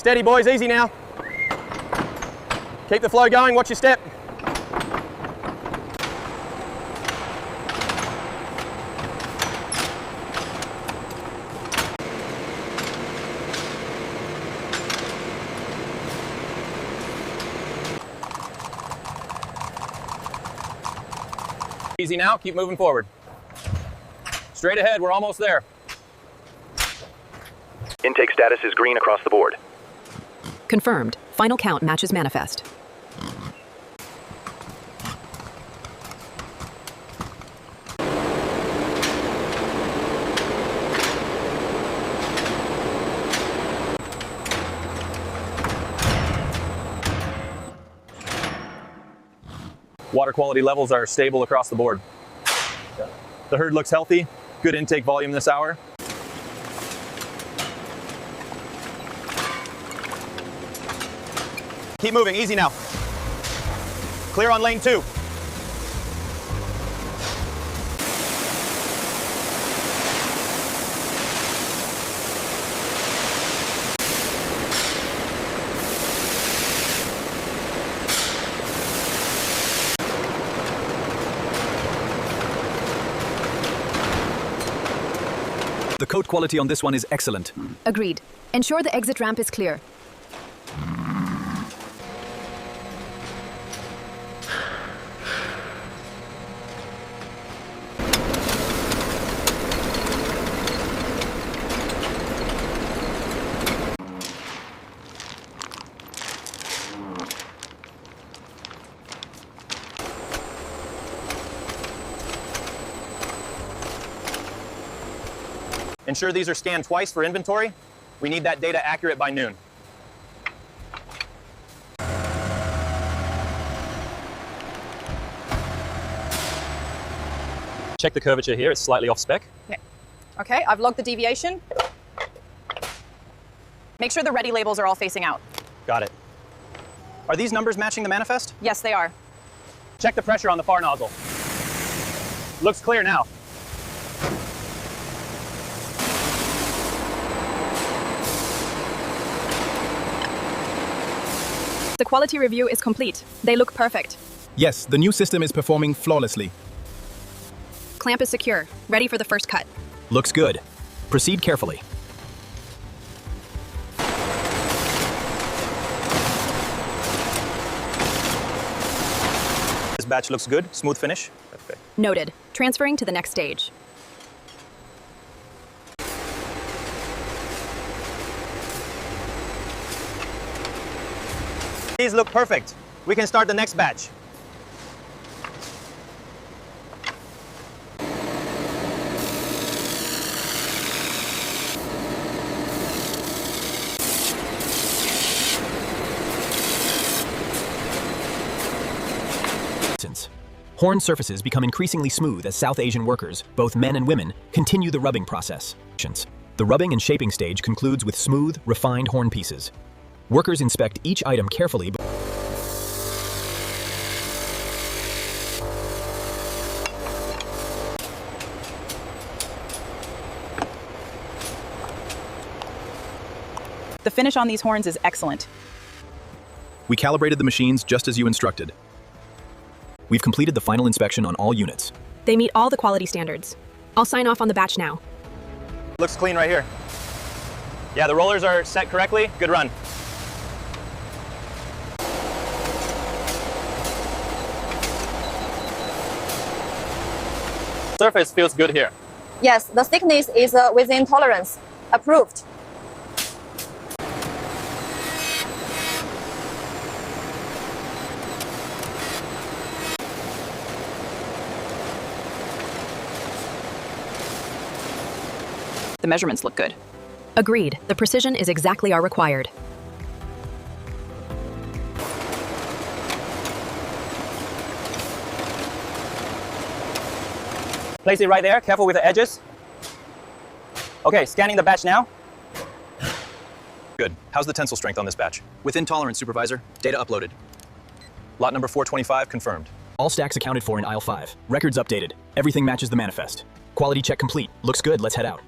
Steady boys, easy now. Keep the flow going, watch your step. Easy now, keep moving forward. Straight ahead, we're almost there. Intake status is green across the board. Confirmed. Final count matches manifest. Water quality levels are stable across the board. The herd looks healthy, good intake volume this hour. Keep moving, easy now. Clear on lane 2. The coat quality on this one is excellent. Agreed. Ensure the exit ramp is clear. Ensure these are scanned twice for inventory. We need that data accurate by noon. Check the curvature here, it's slightly off spec. Yeah. Okay, I've logged the deviation. Make sure the ready labels are all facing out. Got it. Are these numbers matching the manifest? Yes, they are. Check the pressure on the far nozzle. Looks clear now. The quality review is complete. They look perfect. Yes, the new system is performing flawlessly. Clamp is secure, ready for the first cut. Looks good. Proceed carefully. This batch looks good, smooth finish. Perfect. Noted. Transferring to the next stage. These look perfect. We can start the next batch. Horn surfaces become increasingly smooth as South Asian workers, both men and women, continue the rubbing process. The rubbing and shaping stage concludes with smooth, refined horn pieces. Workers inspect each item carefully. The finish on these horns is excellent. We calibrated the machines just as you instructed. We've completed the final inspection on all units. They meet all the quality standards. I'll sign off on the batch now. Looks clean right here. Yeah, the rollers are set correctly. Good run. Surface feels good here. Yes, the thickness is within tolerance. Approved. The measurements look good. Agreed. The precision is exactly our required. Place it right there, careful with the edges. Okay, scanning the batch now. Good. How's the tensile strength on this batch? Within tolerance, Supervisor. Data uploaded. Lot number 425 confirmed. All stacks accounted for in aisle 5. Records updated. Everything matches the manifest. Quality check complete. Looks good. Let's head out.